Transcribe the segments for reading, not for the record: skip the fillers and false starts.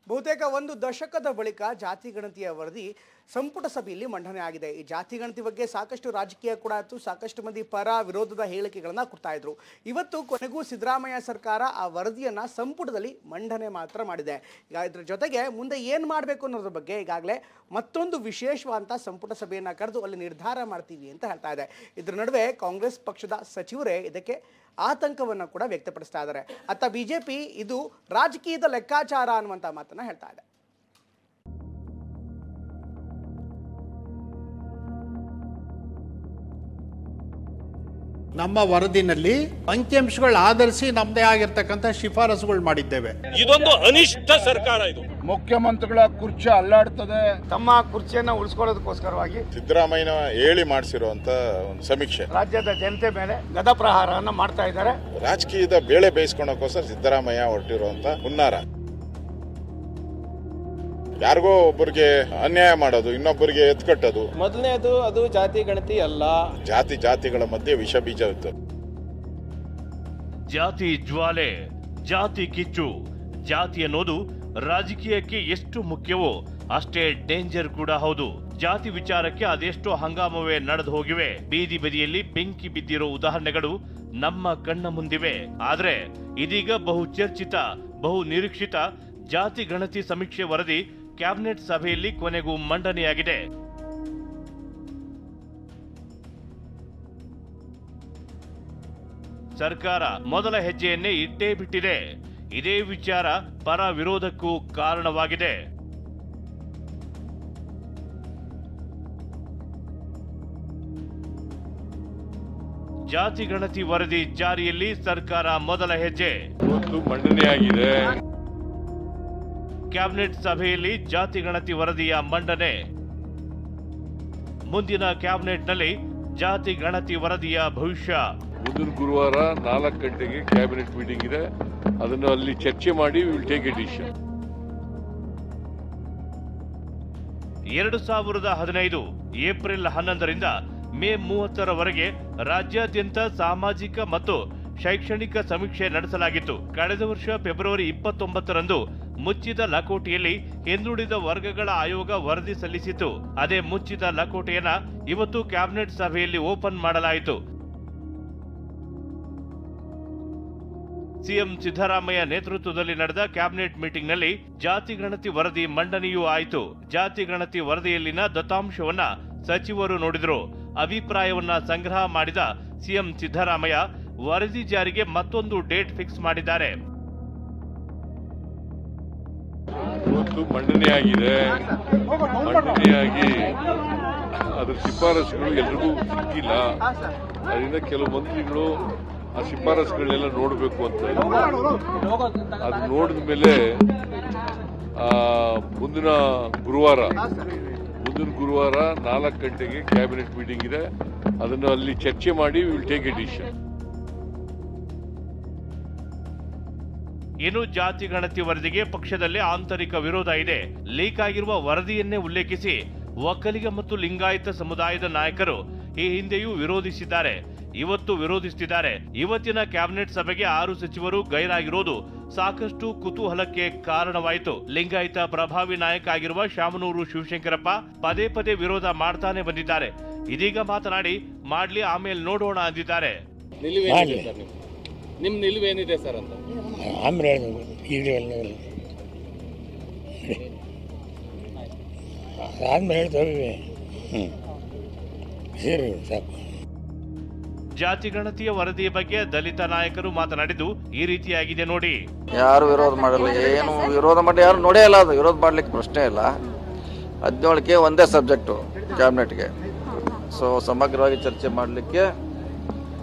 ಬಹುತೇಕ ಒಂದು ದಶಕದ ಬಳಿಕ ಜಾತಿ ಗಣತಿಯ ವರದಿ ಸಂಪುಟ ಸಭೆಯಲ್ಲಿ ಮಂಡನೆ ಆಗಿದೆ. ಈ ಜಾತಿ ಗಣತಿ ಬಗ್ಗೆ ಸಾಕಷ್ಟು ರಾಜಕೀಯ ಕೂಡ ಆಯಿತು, ಸಾಕಷ್ಟು ಮಂದಿ ಪರ ವಿರೋಧದ ಹೇಳಿಕೆಗಳನ್ನು ಕೊಡ್ತಾ ಇದ್ರು. ಇವತ್ತು ಕೊನೆಗೂ ಸಿದ್ದರಾಮಯ್ಯ ಸರ್ಕಾರ ಆ ವರದಿಯನ್ನು ಸಂಪುಟದಲ್ಲಿ ಮಂಡನೆ ಮಾತ್ರ ಮಾಡಿದೆ. ಈಗ ಇದರ ಜೊತೆಗೆ ಮುಂದೆ ಏನು ಮಾಡಬೇಕು ಅನ್ನೋದ್ರ ಬಗ್ಗೆ ಈಗಾಗಲೇ ಮತ್ತೊಂದು ವಿಶೇಷವಾದಂಥ ಸಂಪುಟ ಸಭೆಯನ್ನು ಕರೆದು ಅಲ್ಲಿ ನಿರ್ಧಾರ ಮಾಡ್ತೀವಿ ಅಂತ ಹೇಳ್ತಾ ಇದೆ. ಇದರ ನಡುವೆ ಕಾಂಗ್ರೆಸ್ ಪಕ್ಷದ ಸಚಿವರೇ ಇದಕ್ಕೆ ಆತಂಕವನ್ನು ಕೂಡ ವ್ಯಕ್ತಪಡಿಸ್ತಾ ಇದ್ದಾರೆ. ಅತ್ತ ಬಿಜೆಪಿ ಇದು ರಾಜಕೀಯದ ಲೆಕ್ಕಾಚಾರ ಅನ್ನುವಂಥ ಮಾತನ್ನು ಹೇಳ್ತಾ ಇದೆ. ನಮ್ಮ ವರದಿನಲ್ಲಿ ಅಂಕಿಅಂಶಗಳು ಆಧರಿಸಿ ನಮ್ಮದೇ ಆಗಿರ್ತಕ್ಕಂಥ ಶಿಫಾರಸುಗಳು ಮಾಡಿದ್ದೇವೆ. ಇದೊಂದು ಅನಿಷ್ಟ ಸರ್ಕಾರ. ಇದು ಮುಖ್ಯಮಂತ್ರಿಗಳ ಕುರ್ಚಿ ಅಲ್ಲಾಡ್ತದೆ. ತಮ್ಮ ಕುರ್ಚಿಯನ್ನ ಉಳಿಸ್ಕೊಳ್ಳೋದಕ್ಕೋಸ್ಕರವಾಗಿ ಸಿದ್ದರಾಮಯ್ಯ ಹೇಳಿ ಮಾಡಿಸಿರುವಂತ ಒಂದು ಸಮೀಕ್ಷೆ ರಾಜ್ಯದ ಜನತೆ ಮೇಲೆ ಗದ ಪ್ರಹಾರವನ್ನು ಮಾಡ್ತಾ ಇದ್ದಾರೆ. ರಾಜಕೀಯದ ಬೇಳೆ ಬೇಯಿಸ್ಕೊಳ್ಳೋಕೋಸ್ಕರ ಸಿದ್ದರಾಮಯ್ಯ ಹೊರಟಿರುವಂತ ಹುನ್ನಾರ. ಯಾರಿಗೋ ಒಬ್ಬರಿಗೆ ಅನ್ಯಾಯ ಮಾಡೋದು, ಇನ್ನೊಬ್ಬರಿಗೆ ಎತ್ಕಟ್ಟೋದು. ಮೊದಲನೇದು ಅದು ಜಾತಿ ಗಣತಿ ಅಲ್ಲ, ಜಾತಿಗಳ ಮಧ್ಯೆ ವಿಷ ಬೀಜ ಇತ್ತು. ಜಾತಿ ಜ್ವಾಲೆ, ಜಾತಿ ಕಿಚ್ಚು. ಜಾತಿ ಅನ್ನೋದು ರಾಜಕೀಯಕ್ಕೆ ಎಷ್ಟು ಮುಖ್ಯವೋ ಅಷ್ಟೇ ಡೇಂಜರ್ ಕೂಡ ಹೌದು. ಜಾತಿ ವಿಚಾರಕ್ಕೆ ಅದೆಷ್ಟೋ ಹಂಗಾಮವೇ ನಡೆದು ಹೋಗಿವೆ. ಬೀದಿ ಬದಿಯಲ್ಲಿ ಬೆಂಕಿ ಬಿದ್ದಿರೋ ಉದಾಹರಣೆಗಳು ನಮ್ಮ ಕಣ್ಣ ಮುಂದಿವೆ. ಆದ್ರೆ ಇದೀಗ ಬಹು ಚರ್ಚಿತ, ಬಹು ನಿರೀಕ್ಷಿತ ಜಾತಿ ಗಣತಿ ಸಮೀಕ್ಷೆ ವರದಿ ಕ್ಯಾಬಿನೆಟ್ ಸಭೆಯಲ್ಲಿ ಕೊನೆಗೂ ಮಂಡನೆಯಾಗಿದೆ. ಸರ್ಕಾರ ಮೊದಲ ಹೆಜ್ಜೆಯನ್ನೇ ಇಟ್ಟೇ ಬಿಟ್ಟಿದೆ. ಇದೇ ವಿಚಾರ ಪರ ವಿರೋಧಕ್ಕೂ ಕಾರಣವಾಗಿದೆ. ಜಾತಿ ಗಣತಿ ವರದಿ ಜಾರಿಯಲ್ಲಿ ಸರ್ಕಾರ ಮೊದಲ ಹೆಜ್ಜೆ ಮಂಡನೆಯಾಗಿದೆ. ಕ್ಯಾಬಿನೆಟ್ ಸಭೆಯಲ್ಲಿ ಜಾತಿ ಗಣತಿ ವರದಿಯ ಮಂಡನೆ. ಮುಂದಿನ ಕ್ಯಾಬಿನೆಟ್ನಲ್ಲಿ ಜಾತಿ ಗಣತಿ ವರದಿಯ ಭವಿಷ್ಯ. ಮುಂದಿನ ಗುರುವಾರ 4 ಗಂಟೆಗೆ ಕ್ಯಾಬಿನೆಟ್ ಮೀಟಿಂಗ್ ಇದೆ. ಅದನ್ನು ಅಲ್ಲಿ ಚರ್ಚೆ ಮಾಡಿ will take a decision. 2015 April 11ರಿಂದ ಮೇ 30ರವರೆಗೆ ರಾಜ್ಯಾದ್ಯಂತ ಸಾಮಾಜಿಕ ಮತ್ತು ಶೈಕ್ಷಣಿಕ ಸಮೀಕ್ಷೆ ನಡೆಸಲಾಗಿತ್ತು. ಕಳೆದ ವರ್ಷ ಫೆಬ್ರವರಿ 29ರಂದು ಮುಚ್ಚಿದ ಲಕೋಟೆಯಲ್ಲಿ ಹಿಂದುಳಿದ ವರ್ಗಗಳ ಆಯೋಗ ವರದಿ ಸಲ್ಲಿಸಿತು. ಅದೇ ಮುಚ್ಚಿದ ಲಕೋಟೆಯನ್ನ ಇವತ್ತು ಕ್ಯಾಬಿನೆಟ್ ಸಭೆಯಲ್ಲಿ ಓಪನ್ ಮಾಡಲಾಯಿತು. ಸಿಎಂ ಸಿದ್ದರಾಮಯ್ಯ ನೇತೃತ್ವದಲ್ಲಿ ನಡೆದ ಕ್ಯಾಬಿನೆಟ್ ಮೀಟಿಂಗ್ನಲ್ಲಿ ಜಾತಿ ಗಣತಿ ವರದಿ ಮಂಡನೆಯೂ ಆಯಿತು. ಜಾತಿ ಗಣತಿ ವರದಿಯಲ್ಲಿನ ದತ್ತಾಂಶವನ್ನ ಸಚಿವರು ನೋಡಿದ್ರು. ಅಭಿಪ್ರಾಯವನ್ನ ಸಂಗ್ರಹ ಮಾಡಿದ ಸಿಎಂ ಸಿದ್ದರಾಮಯ್ಯ ವರದಿ ಜಾರಿಗೆ ಮತ್ತೊಂದು ಡೇಟ್ ಫಿಕ್ಸ್ ಮಾಡಿದ್ದಾರೆ. ಇವತ್ತು ಮಂಡನೆಯಾಗಿದೆ. ಮಂಡನೆಯಾಗಿ ಅದರ ಶಿಫಾರಸುಗಳು ಎಲ್ರಿಗೂ ಸಿಕ್ಕಿಲ್ಲ. ಅದರಿಂದ ಕೆಲವು ಮಂತ್ರಿಗಳು ಆ ಶಿಫಾರಸುಗಳನ್ನೆಲ್ಲ ನೋಡಬೇಕು ಅಂತ ಅದು ನೋಡಿದ ಮೇಲೆ ಮುಂದಿನ ಗುರುವಾರ 4 ಗಂಟೆಗೆ ಕ್ಯಾಬಿನೆಟ್ ಮೀಟಿಂಗ್ ಇದೆ. ಅದನ್ನು ಅಲ್ಲಿ ಚರ್ಚೆ ಮಾಡಿ ವಿಲ್ ಟೇಕ್ ಎ ಡಿಸಿಷನ್. ಇನ್ನು ಜಾತಿ ಗಣತಿ ವರದಿಗೆ ಪಕ್ಷದಲ್ಲಿ ಆಂತರಿಕ ವಿರೋಧ ಇದೆ. ಲೀಕ್ ಆಗಿರುವ ವರದಿಯನ್ನೇ ಉಲ್ಲೇಖಿಸಿ ಒಕ್ಕಲಿಗ ಮತ್ತು ಲಿಂಗಾಯತ ಸಮುದಾಯದ ನಾಯಕರು ಈ ಹಿಂದೆಯೂ ವಿರೋಧಿಸಿದ್ದಾರೆ, ಇವತ್ತು ವಿರೋಧಿಸುತ್ತಿದ್ದಾರೆ. ಇವತ್ತಿನ ಕ್ಯಾಬಿನೆಟ್ ಸಭೆಗೆ 6 ಸಚಿವರು ಗೈರಾಗಿರೋದು ಸಾಕಷ್ಟು ಕುತೂಹಲಕ್ಕೆ ಕಾರಣವಾಯಿತು. ಲಿಂಗಾಯತ ಪ್ರಭಾವಿ ನಾಯಕ ಆಗಿರುವ ಶಾಮನೂರು ಶಿವಶಂಕರಪ್ಪ ಪದೇ ಪದೇ ವಿರೋಧ ಮಾಡ್ತಾನೆ ಬಂದಿದ್ದಾರೆ. ಇದೀಗ ಮಾತನಾಡಿ ಮಾಡ್ಲಿ ಆಮೇಲೆ ನೋಡೋಣ ಅಂದಿದ್ದಾರೆ. ನಿಮ್ ನಿಲುವೇನಿದೆ ಸರ್ ಅಂತ ಜಾತಿ ಗಣತಿಯ ವರದಿಯ ಬಗ್ಗೆ ದಲಿತ ನಾಯಕರು ಮಾತನಾಡಿದ್ದು ಈ ರೀತಿಯಾಗಿದೆ ನೋಡಿ. ಯಾರು ವಿರೋಧ ಮಾಡಲ್ಲ, ಏನು ವಿರೋಧ ಮಾಡಿ ಯಾರು ನೋಡೇ ಇಲ್ಲ. ಅದು ವಿರೋಧ ಮಾಡ್ಲಿಕ್ಕೆ ಪ್ರಶ್ನೆ ಇಲ್ಲ. 17ಕ್ಕೆ ಒಂದೇ ಸಬ್ಜೆಕ್ಟು ಕ್ಯಾಬಿನೆಟ್ಗೆ. ಸೊ ಸಮಗ್ರವಾಗಿ ಚರ್ಚೆ ಮಾಡಲಿಕ್ಕೆ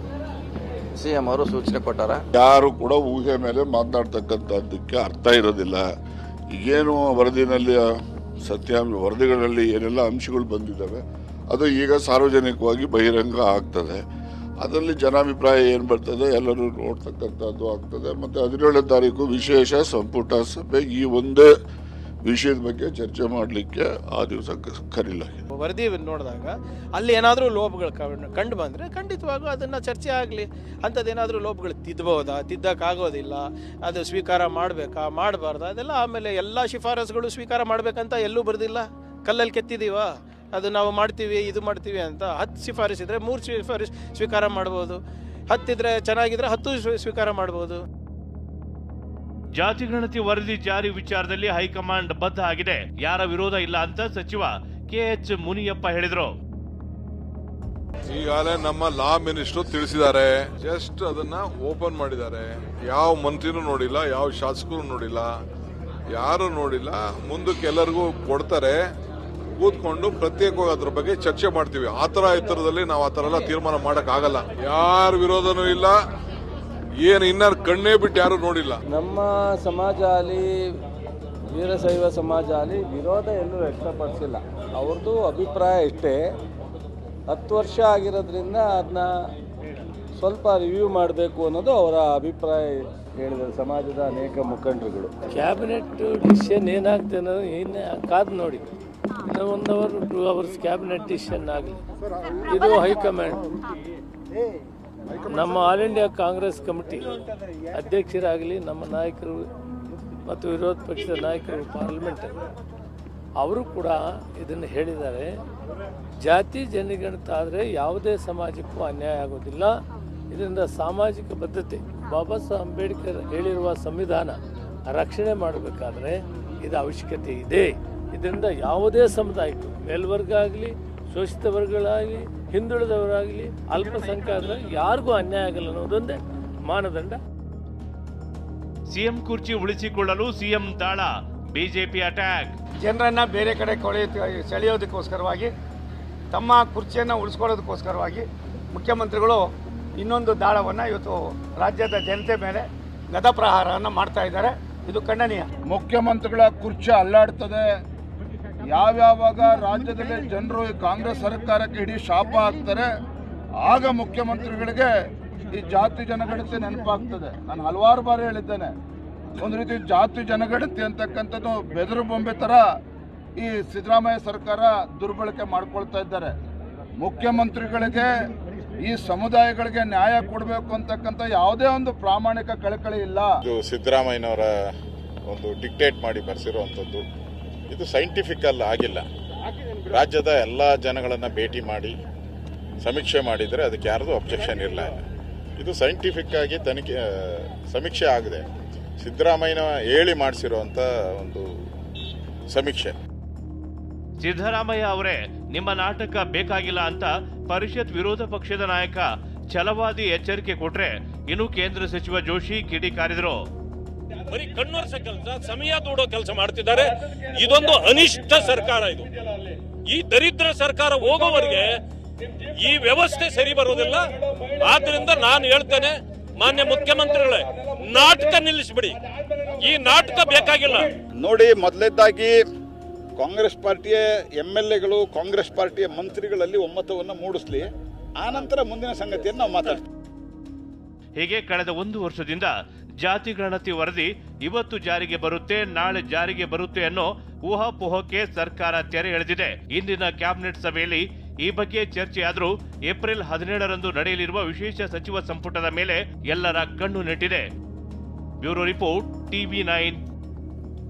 ಸಿಎಂ ಅವರು ಸೂಚನೆ ಕೊಟ್ಟಾರ. ಯಾರು ಕೂಡ ಊಹೆ ಮೇಲೆ ಮಾತನಾಡ್ತಕ್ಕಂಥದ್ದಕ್ಕೆ ಅರ್ಥ ಇರೋದಿಲ್ಲ. ಈಗೇನು ವರದಿನಲ್ಲಿ ವರದಿಗಳಲ್ಲಿ ಏನೆಲ್ಲ ಅಂಶಗಳು ಬಂದಿದ್ದಾವೆ ಅದು ಈಗ ಸಾರ್ವಜನಿಕವಾಗಿ ಬಹಿರಂಗ ಆಗ್ತದೆ. ಅದರಲ್ಲಿ ಜನಾಭಿಪ್ರಾಯ ಏನು ಬರ್ತದೆ ಎಲ್ಲರೂ ನೋಡ್ತಕ್ಕಂಥದ್ದು ಆಗ್ತದೆ. ಮತ್ತು 17ನೇ ತಾರೀಕು ವಿಶೇಷ ಸಂಪುಟ ಸಭೆ ಈ ಒಂದೇ ವಿಷಯದ ಬಗ್ಗೆ ಚರ್ಚೆ ಮಾಡಲಿಕ್ಕೆ ಆ ದಿವಸ ಕರೀಲಾಗಿದೆ. ವರದಿ ನೋಡಿದಾಗ ಅಲ್ಲಿ ಏನಾದರೂ ಲೋಪಗಳು ಕಂಡು ಬಂದರೆ ಖಂಡಿತವಾಗೂ ಅದನ್ನು ಚರ್ಚೆ ಆಗಲಿ. ಅಂಥದ್ದೇನಾದರೂ ಲೋಪಗಳು ತಿದ್ದಕ್ಕಾಗೋದಿಲ್ಲ, ಅದು ಸ್ವೀಕಾರ ಮಾಡಬೇಕಾ ಮಾಡಬಾರ್ದಾ, ಅದೆಲ್ಲ ಆಮೇಲೆ ಎಲ್ಲ ಶಿಫಾರಸುಗಳು ಸ್ವೀಕಾರ ಮಾಡಬೇಕಂತ ಎಲ್ಲೂ ಬರೆದಿಲ್ಲ. ಕಲ್ಲಲ್ಲಿ ಕೆತ್ತಿದೀವ ಅದು ನಾವು ಮಾಡ್ತೀವಿ ಇದು ಮಾಡ್ತೀವಿ ಅಂತ. 10 ಶಿಫಾರಸಿದ್ರೆ 3 ಶಿಫಾರಸು ಸ್ವೀಕಾರ ಮಾಡ್ಬೋದು, 10 ಇದ್ರೆ ಚೆನ್ನಾಗಿದ್ರೆ 10 ಸ್ವೀಕಾರ ಮಾಡ್ಬೋದು. ಜಾತಿ ಗಣತಿ ವರದಿ ಜಾರಿ ವಿಚಾರದಲ್ಲಿ ಹೈಕಮಾಂಡ್ ಬದ್ಧ ಆಗಿದೆ, ಯಾರ ವಿರೋಧ ಇಲ್ಲ ಅಂತ ಸಚಿವ KH ಮುನಿಯಪ್ಪ ಹೇಳಿದ್ರು. ಈಗಾಗಲೇ ನಮ್ಮ ಲಾ ಮಿನಿಸ್ಟರ್ ತಿಳಿಸಿದ್ದಾರೆ, ಜಸ್ಟ್ ಅದನ್ನ ಓಪನ್ ಮಾಡಿದ್ದಾರೆ. ಯಾವ ಮಂತ್ರಿನೂ ನೋಡಿಲ್ಲ, ಯಾವ ಶಾಸಕರು ನೋಡಿಲ್ಲ, ಯಾರು ನೋಡಿಲ್ಲ. ಮುಂದಕ್ಕೆ ಎಲ್ಲರಿಗೂ ಕೊಡ್ತಾರೆ, ಕೂತ್ಕೊಂಡು ಪ್ರತ್ಯೇಕವಾಗಿ ಅದ್ರ ಬಗ್ಗೆ ಚರ್ಚೆ ಮಾಡ್ತೀವಿ. ಆ ತರ ಎತ್ತರದಲ್ಲಿ ನಾವು ಆ ತರ ಎಲ್ಲ ತೀರ್ಮಾನ ಮಾಡಕ್ ಆಗಲ್ಲ. ಯಾರ ವಿರೋಧನೂ ಇಲ್ಲ, ಏನು ಇನ್ನಾರು ಕಣ್ಣೇ ಬಿಟ್ಟು ಯಾರು ನೋಡಿಲ್ಲ. ನಮ್ಮ ಸಮಾಜ ಅಲ್ಲಿ ವೀರಶೈವ ಸಮಾಜ ಅಲ್ಲಿ ವಿರೋಧ ಎಲ್ಲೂ ವ್ಯಕ್ತಪಡಿಸಿಲ್ಲ. ಅವ್ರದ್ದು ಅಭಿಪ್ರಾಯ ಇಷ್ಟೇ, 10 ವರ್ಷ ಆಗಿರೋದ್ರಿಂದ ಅದನ್ನ ಸ್ವಲ್ಪ ರಿವ್ಯೂ ಮಾಡಬೇಕು ಅನ್ನೋದು ಅವರ ಅಭಿಪ್ರಾಯ ಹೇಳಿದ್ದಾರೆ ಸಮಾಜದ ಅನೇಕ ಮುಖಂಡರುಗಳು. ಕ್ಯಾಬಿನೆಟ್ ಡಿಸಿಷನ್ ಏನಾಗ್ತದೆ ಅನ್ನೋದು ಏನೇ ಕಾದು ನೋಡಿ, ಇನ್ನು 1 ಅವರ್ 2 ಅವರ್ಸ್ ಕ್ಯಾಬಿನೆಟ್ ಡಿಸಿಷನ್ ಆಗಲಿ. ಇದು ಹೈಕಮಾಂಡ್, ನಮ್ಮ ಆಲ್ ಇಂಡಿಯಾ ಕಾಂಗ್ರೆಸ್ ಕಮಿಟಿ ಅಧ್ಯಕ್ಷರಾಗಲಿ, ನಮ್ಮ ನಾಯಕರು ಮತ್ತು ವಿರೋಧ ಪಕ್ಷದ ನಾಯಕರು ಪಾರ್ಲಿಮೆಂಟ್ ಅವರು ಕೂಡ ಇದನ್ನು ಹೇಳಿದ್ದಾರೆ. ಜಾತಿ ಜನಗಣತಿ ಆದರೆ ಯಾವುದೇ ಸಮಾಜಕ್ಕೂ ಅನ್ಯಾಯ ಆಗೋದಿಲ್ಲ. ಇದರಿಂದ ಸಾಮಾಜಿಕ ಬದ್ಧತೆ, ಬಾಬಾ ಸಾಹೇಬ್ ಅಂಬೇಡ್ಕರ್ ಹೇಳಿರುವ ಸಂವಿಧಾನ ರಕ್ಷಣೆ ಮಾಡಬೇಕಾದ್ರೆ ಇದು ಅವಶ್ಯಕತೆ ಇದೆ. ಇದರಿಂದ ಯಾವುದೇ ಸಮುದಾಯಕ್ಕೂ, ಮೇಲ್ವರ್ಗ ಆಗಲಿ, ಶೋಷಿತ ವರ್ಗಗಳಾಗಲಿ, ಹಿಂದುಳಿದವರಾಗಲಿ, ಅಲ್ಪಸಂಖ್ಯಾತರಾಗಲಿ ಯಾರಿಗೂ ಅನ್ಯಾಯ ಆಗಲ್ಲ ಅನ್ನೋದೊಂದೇ ಮಾನದಂಡ. ಸಿಎಂ ಕುರ್ಚಿ ಉಳಿಸಿಕೊಳ್ಳಲು ಸಿಎಂ ದಾಳ, ಬಿಜೆಪಿ ಅಟ್ಯಾಕ್. ಜನರನ್ನ ಬೇರೆ ಕಡೆ ಸೆಳೆಯೋದಕ್ಕೋಸ್ಕರವಾಗಿ, ತಮ್ಮ ಕುರ್ಚಿಯನ್ನು ಉಳಿಸ್ಕೊಳ್ಳೋದಕ್ಕೋಸ್ಕರವಾಗಿ ಮುಖ್ಯಮಂತ್ರಿಗಳು ಇನ್ನೊಂದು ದಾಳವನ್ನು ಇವತ್ತು ರಾಜ್ಯದ ಜನತೆ ಮೇಲೆ ಗದಾಪ್ರಹಾರವನ್ನು ಮಾಡ್ತಾ ಇದ್ದಾರೆ. ಇದು ಖಂಡನೀಯ. ಮುಖ್ಯಮಂತ್ರಿಗಳ ಕುರ್ಚಿ ಅಲ್ಲಾಡ್ತದೆ. ಯಾವ್ಯಾವಾಗ ರಾಜ್ಯದಲ್ಲಿ ಜನರು ಕಾಂಗ್ರೆಸ್ ಸರ್ಕಾರಕ್ಕೆ ಇಡೀ ಶಾಪ ಹಾಕ್ತಾರೆ, ಆಗ ಮುಖ್ಯಮಂತ್ರಿಗಳಿಗೆ ಈ ಜಾತಿ ಜನಗಣತಿ ನೆನಪಾಗ್ತದೆ. ನಾನು ಹಲವಾರು ಬಾರಿ ಹೇಳಿದ್ದೇನೆ, ಒಂದು ರೀತಿ ಜಾತಿ ಜನಗಣತಿ ಅಂತಕ್ಕಂಥದ್ದು ಬೆದರು ಬೊಂಬೆ ಥರ ಈ ಸಿದ್ದರಾಮಯ್ಯ ಸರ್ಕಾರ ದುರ್ಬಳಕೆ ಮಾಡ್ಕೊಳ್ತಾ ಇದ್ದಾರೆ. ಮುಖ್ಯಮಂತ್ರಿಗಳಿಗೆ ಈ ಸಮುದಾಯಗಳಿಗೆ ನ್ಯಾಯ ಕೊಡಬೇಕು ಅಂತಕ್ಕಂಥ ಯಾವುದೇ ಒಂದು ಪ್ರಾಮಾಣಿಕ ಕಳಕಳಿ ಇಲ್ಲ. ಇದು ಸಿದ್ದರಾಮಯ್ಯನವರ ಒಂದು ಡಿಕ್ಟೇಟ್ ಮಾಡಿ ಬರ್ಸಿರುವಂಥದ್ದು. ಇದು ಸೈಂಟಿಫಿಕಲ್ ಆಗಿಲ್ಲ. ರಾಜ್ಯದ ಎಲ್ಲ ಜನಗಳನ್ನು ಭೇಟಿ ಮಾಡಿ ಸಮೀಕ್ಷೆ ಮಾಡಿದರೆ ಅದಕ್ಕೆ ಯಾರ್ದು ಅಬ್ಜೆಕ್ಷನ್ ಇರಲ್ಲ. ಇದು ಸೈಂಟಿಫಿಕ್ ಆಗಿ ಸಮೀಕ್ಷೆ ಆಗಿದೆ. ಸಿದ್ದರಾಮಯ್ಯನ ಹೇಳಿ ಮಾಡಿಸಿರುವಂಥ ಒಂದು ಸಮೀಕ್ಷೆ. ಸಿದ್ದರಾಮಯ್ಯ ಅವರೇ, ನಿಮ್ಮ ನಾಟಕ ಬೇಕಾಗಿಲ್ಲ ಅಂತ ಪರಿಷತ್ ವಿರೋಧ ಪಕ್ಷದ ನಾಯಕ ಛಲವಾದಿ ಎಚ್ಚರಿಕೆ ಕೊಟ್ರೆ, ಇನ್ನು ಕೇಂದ್ರ ಸಚಿವ ಜೋಶಿ ಕಿಡಿಕಾರಿದ್ರು. ಬರೀ ಕಣ್ಣೊರ್ಸ ಕೆಲಸ, ಸಮಯ ದೂಡೋ ಕೆಲಸ ಮಾಡ್ತಿದ್ದಾರೆ. ಇದೊಂದು ಅನಿಷ್ಟ ಸರ್ಕಾರ. ಇದು ಈ ದರಿದ್ರ ಸರ್ಕಾರ ಹೋಗೋವರೆಗೆ ಈ ವ್ಯವಸ್ಥೆ ಸರಿ ಬರೋದಿಲ್ಲ. ಆದ್ರಿಂದ ನಾನು ಹೇಳ್ತೇನೆ, ಮಾನ್ಯ ಮುಖ್ಯಮಂತ್ರಿಗಳೇ, ನಾಟಕ ನಿಲ್ಲಿಸ್ಬಿಡಿ. ಈ ನಾಟಕ ಬೇಕಾಗಿಲ್ಲ. ನೋಡಿ, ಮೊದಲನೇದಾಗಿ ಕಾಂಗ್ರೆಸ್ ಪಾರ್ಟಿಯ MLAಗಳು, ಕಾಂಗ್ರೆಸ್ ಪಾರ್ಟಿಯ ಮಂತ್ರಿಗಳಲ್ಲಿ ಒಮ್ಮತವನ್ನು ಮೂಡಿಸ್ಲಿ. ಆನಂತರ ಮುಂದಿನ ಸಂಗತಿಯನ್ನು ನಾವು ಮಾತಾಡ್ತೀವಿ. ಹೀಗೆ ಕಳೆದ 1 ವರ್ಷದಿಂದ ಜಾತಿ ಗಣತಿ ವರದಿ ಇವತ್ತು ಜಾರಿಗೆ ಬರುತ್ತೆ, ನಾಳೆ ಜಾರಿಗೆ ಬರುತ್ತೆ ಅನ್ನೋ ಊಹಾಪೋಹಕ್ಕೆ ಸರ್ಕಾರ ತೆರೆ ಎಳೆದಿದೆ. ಇಂದಿನ ಕ್ಯಾಬಿನೆಟ್ ಸಭೆಯಲ್ಲಿ ಈ ಬಗ್ಗೆ ಚರ್ಚೆಯಾದರೂ ಏಪ್ರಿಲ್ 17ರಂದು ನಡೆಯಲಿರುವ ವಿಶೇಷ ಸಚಿವ ಸಂಪುಟದ ಮೇಲೆ ಎಲ್ಲರ ಕಣ್ಣು ನೆಟ್ಟಿದೆ. Bureau report, TV9.